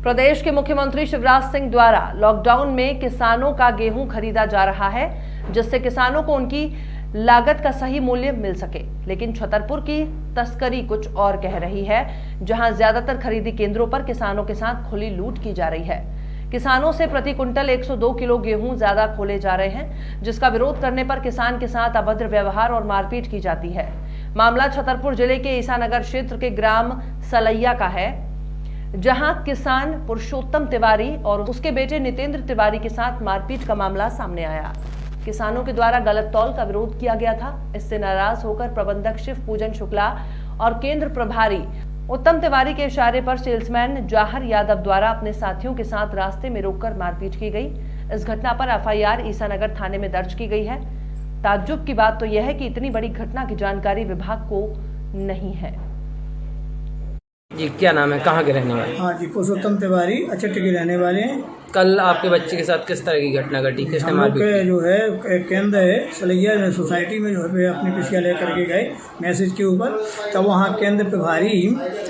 प्रदेश के मुख्यमंत्री शिवराज सिंह द्वारा लॉकडाउन में किसानों का गेहूं खरीदा जा रहा है, जिससे किसानों को उनकी लागत का सही मूल्य मिल सके। लेकिन छतरपुर की तस्करी कुछ और कह रही है, जहां ज्यादातर खरीदी केंद्रों पर किसानों के साथ खुली लूट की जा रही है। किसानों से प्रति कुंटल 102 किलो गेहूं ज्यादा खोले जा रहे हैं, जिसका विरोध करने पर किसान के साथ अभद्र व्यवहार और मारपीट की जाती है। मामला छतरपुर जिले के ईसानगर क्षेत्र के ग्राम सलैया का है, जहां किसान पुरुषोत्तम तिवारी और उसके बेटे नितेंद्र तिवारी के साथ मारपीट का मामला सामने आया। किसानों के द्वारा गलत तौल का विरोध किया गया था। इससे नाराज होकर प्रबंधक शिव पूजन शुक्ला और केंद्र प्रभारी उत्तम तिवारी के इशारे पर सेल्समैन जाहर यादव द्वारा अपने साथियों के साथ रास्ते में रोककर मारपीट की गई। इस घटना पर एफआईआर ईसानगर थाने में दर्ज की गई है। ताज्जुब की बात तो यह है कि इतनी बड़ी घटना की जानकारी विभाग को नहीं है। जी, क्या नाम है, कहाँ के रहने वाले? हाँ जी, पुरुषोत्तम तिवारी अचट के रहने वाले हैं। कल आपके बच्चे के साथ किस तरह की घटना घटी, किसने मारपीट की? जो है एक केंद्र है सलैया सोसाइटी में, जो है अपनी पिछिया लेकर के गए मैसेज के ऊपर। तब वहाँ केंद्र प्रभारी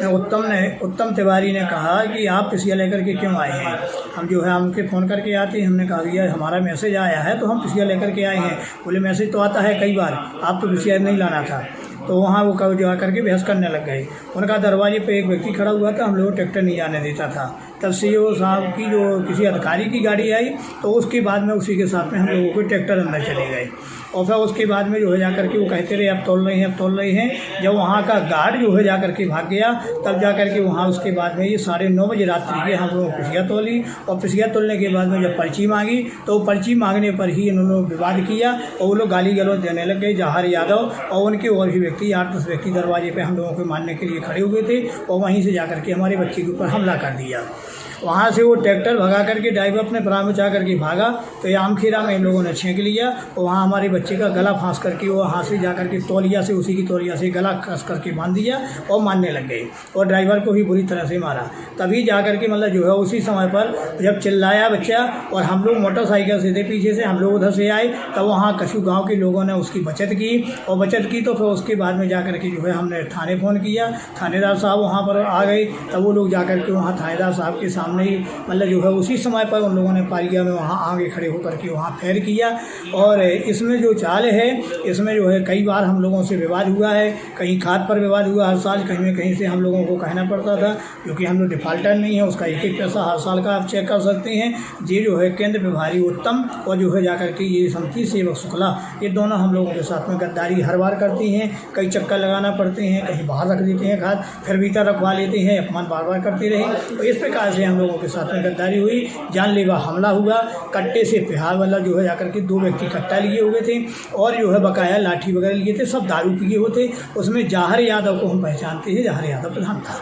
उत्तम तिवारी ने कहा कि आप पिछिया लेकर के क्यों आए हैं। हम जो है हमके फ़ोन करके आते हैं। हमने कहा भैया हमारा मैसेज आया है तो हम पिछिया लेकर के आए हैं। बोले मैसेज तो आता है कई बार, आप तो पिछिया नहीं लाना था। तो वहाँ वो कब जा करके बहस करने लग गए। उनका दरवाजे पे एक व्यक्ति खड़ा हुआ था, हम लोग ट्रैक्टर नहीं आने देता था। तब सीईओ साहब की जो किसी अधिकारी की गाड़ी आई तो उसके बाद में उसी के साथ में हम लोगों को ट्रैक्टर अंदर चले गए। और फिर उसके बाद में जो है जाकर के वो कहते रहे अब तोल रहे हैं, अब तोल रहे हैं। जब वहाँ का गार्ड जो है जाकर के भाग गया, तब जाकर के वहाँ उसके बाद में ये 9:30 बजे रात्रि के हम लोगों पिछिया तोली। और पिछिया तोलने के बाद में जब पर्ची मांगी तो पर्ची मांगने पर ही इन्होंने विवाद किया और वो लोग गाली गलौज देने लग गए। जाहर यादव और उनके और भी व्यक्ति 8-10 व्यक्ति दरवाजे पर हम लोगों को मारने के लिए खड़े हुए थे और वहीं से जाकर के हमारे बच्चे के ऊपर हमला कर दिया। वहाँ से वो ट्रैक्टर भगा करके ड्राइवर अपने प्राण बचा करके भागा तो ये आमखेरा में इन लोगों ने छेंक लिया और वहाँ हमारे बच्चे का गला फांस करके वो वहाँ से जा करके तौलिया से उसी की तौलिया से गला कस करके बांध दिया और मारने लग गए और ड्राइवर को भी बुरी तरह से मारा। तभी जा करके मतलब जो है उसी समय पर जब चिल्लाया बच्चा और हम लोग मोटरसाइकिल से थे पीछे से, हम लोग उधर से आए, तब वहाँ कशु गाँव के लोगों ने उसकी बचत की तो फिर उसके बाद में जा करके जो है हमने थाने फ़ोन किया। थानेदार साहब वहाँ पर आ गए। तब वो लोग जा करके वहाँ थानेदार साहब के सामने ही मतलब जो है उसी समय पर उन लोगों ने पारिया में वहाँ आगे खड़े होकर के वहाँ फैर किया। और इसमें जो चाल है, इसमें जो है कई बार हम लोगों से विवाद हुआ है। कहीं खाद पर विवाद हुआ हर साल, कहीं में कहीं से हम लोगों को कहना पड़ता था, क्योंकि हम लोग डिफाल्टर नहीं है, उसका एक पैसा हर साल का आप चेक कर सकते हैं। ये जो है केंद्र प्रभारी उत्तम और जो है जाकर के ये समिति सेवक शुक्ला, ये दोनों हम लोगों के साथ में गद्दारी हर बार करती हैं। कई चक्कर लगाना पड़ते हैं, कहीं बाहर रख देते हैं खाद, फिर भीतर रखवा लेते हैं, अपमान बार बार करते रहे। तो इस प्रकार से हम लोगों के साथ में गद्दारी हुई, जानलेवा हमला हुआ। कट्टे से बिहार वाला जो है जाकर के 2 व्यक्ति कट्टा लिए हुए थे और जो है बकाया लाठी वगैरह लिए थे, सब दारू पिए हुए थे। उसमें जाहर यादव को हम पहचानते हैं, जाहर यादव प्रधान था।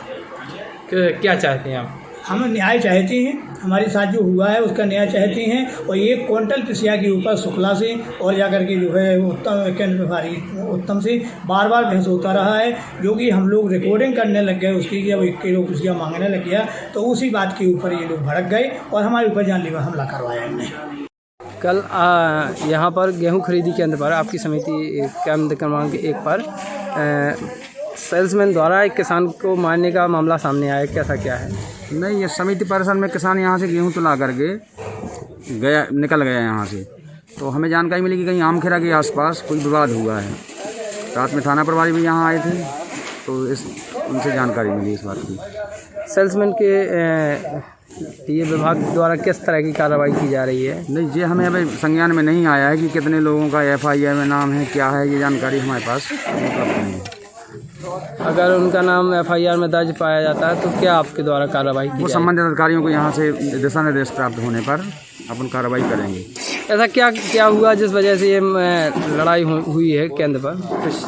क्या चाहते हैं आप? हम न्याय चाहते हैं, हमारे साथ जो हुआ है उसका न्याय चाहते हैं। और 1 क्विंटल पिसिया के ऊपर शुक्ला से और जाकर के जो है उत्तम केंद्र प्रभारी उत्तम से बार बार बहस होता रहा है, जो कि हम लोग रिकॉर्डिंग करने लग गए उसकी। जब 1 किलो पिसिया मांगने लग गया तो उसी बात के ऊपर ये लोग भड़क गए और हमारे ऊपर जानलेवा हमला करवाया इनने। कल यहाँ पर गेहूं खरीदी केंद्र पर आपकी समिति केंद्र क्रमांक 1 पर सेल्समैन द्वारा एक किसान को मारने का मामला सामने आया, कैसा क्या है? नहीं, ये समिति परिसर में किसान यहाँ से गेहूं तुला करके निकल गया यहाँ से। तो हमें जानकारी मिली कि कहीं आमखेरा के आसपास कोई विवाद हुआ है। रात में थाना प्रभारी भी यहाँ आए थे, तो उनसे जानकारी मिली इस बात की। सेल्समैन के ये विभाग द्वारा किस तरह की कार्रवाई की जा रही है? नहीं, ये हमें अभी संज्ञान में नहीं आया है कि कितने लोगों का एफआईआर में नाम है, क्या है, ये जानकारी हमारे पास उपलब्ध नहीं है। अगर उनका नाम एफआईआर में दर्ज पाया जाता है तो क्या आपके द्वारा कार्रवाई की? वो संबंधित अधिकारियों को यहाँ से दिशा निर्देश प्राप्त होने पर अपन कार्रवाई करेंगे। ऐसा क्या हुआ जिस वजह से ये लड़ाई हुई है केंद्र पर?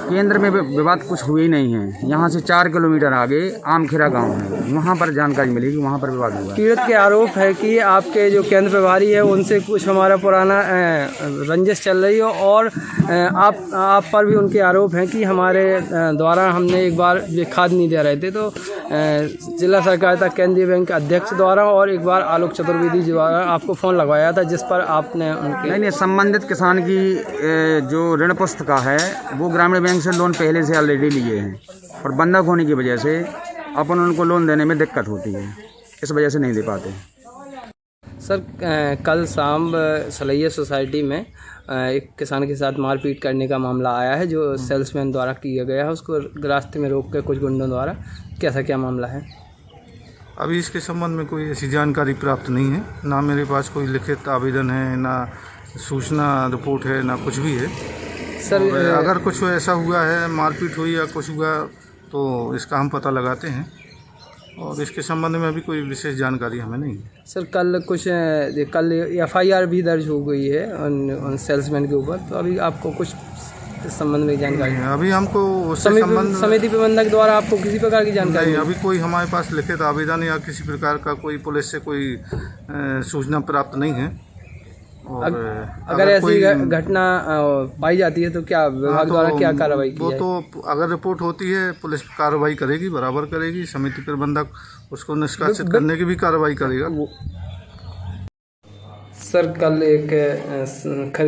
केंद्र में विवाद कुछ हुए ही नहीं है। यहाँ से 4 किलोमीटर आगे आमखेरा गांव है, वहाँ पर जानकारी मिली कि वहाँ पर विवाद हुआ। पीड़ित के आरोप है कि आपके जो केंद्र प्रभारी है उनसे कुछ हमारा पुराना रंजिश चल रही है और आप पर भी उनके आरोप हैं कि हमारे द्वारा हमने एक बार खाद नहीं दे रहे थे, तो जिला सहकारिता केंद्रीय बैंक अध्यक्ष द्वारा और एक बार आलोक चतुर्वेदी द्वारा आपको फ़ोन लगवाया था, जिस पर आपने नहीं, संबंधित किसान की जो ऋण पुस्तिका है वो ग्रामीण बैंक से लोन पहले से ऑलरेडी लिए हैं और बंधक होने की वजह से अपन उनको लोन देने में दिक्कत होती है। इस वजह से नहीं दे पाते। सर कल शाम सलैया सोसाइटी में एक किसान के साथ मारपीट करने का मामला आया है जो सेल्समैन द्वारा किया गया है, उसको रास्ते में रोक कर कुछ गुंडों द्वारा, कैसा क्या मामला है? अभी इसके संबंध में कोई ऐसी जानकारी प्राप्त नहीं है, ना मेरे पास कोई लिखित आवेदन है, ना सूचना रिपोर्ट है, ना कुछ भी है। सर अगर कुछ ऐसा हुआ है, मारपीट हुई या कुछ हुआ, तो इसका हम पता लगाते हैं और इसके संबंध में अभी कोई विशेष जानकारी हमें नहीं है। सर कल FIR भी दर्ज हो गई है उन सेल्समैन के ऊपर, तो अभी आपको कुछ इस संबंध में जानकारी नहीं, अभी हमको उससे संबंध समिति प्रबंधक द्वारा आपको किसी प्रकार की जानकारी नहीं, अभी कोई हमारे पास लिखित आवेदन या किसी प्रकार का कोई पुलिस से कोई सूचना प्राप्त नहीं है। और अगर ऐसी घटना पाई जाती है तो क्या विभाग द्वारा क्या कार्रवाई की जाए? वो तो अगर रिपोर्ट होती है पुलिस कार्रवाई करेगी, बराबर करेगी। समिति प्रबंधक उसको निष्कासित करने की भी कार्रवाई करेगा। सर कल एक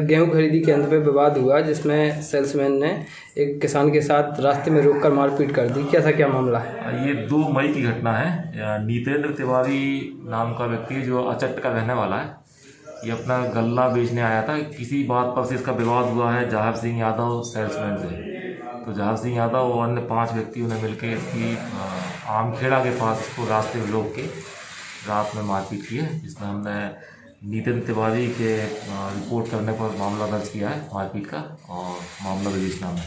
गेहूं खरीदी केंद्र पे विवाद हुआ जिसमें सेल्समैन ने एक किसान के साथ रास्ते में रोककर मारपीट कर दी, क्या था क्या मामला है? ये 2 मई की घटना है। नीतेंद्र तिवारी नाम का व्यक्ति है जो अचट्ट का रहने वाला है। ये अपना गल्ला बेचने आया था, किसी बात पर से इसका विवाद हुआ है जहार सिंह यादव सेल्समैन से। तो जहार सिंह यादव और अन्य 5 व्यक्तियों ने मिलकर इसकी आमखेड़ा के पास इसको रास्ते में रोक के रात में मारपीट की है, जिसमें हमने नीतेंद्र तिवारी के रिपोर्ट करने पर मामला दर्ज किया है मारपीट का और मामला विवेचना में।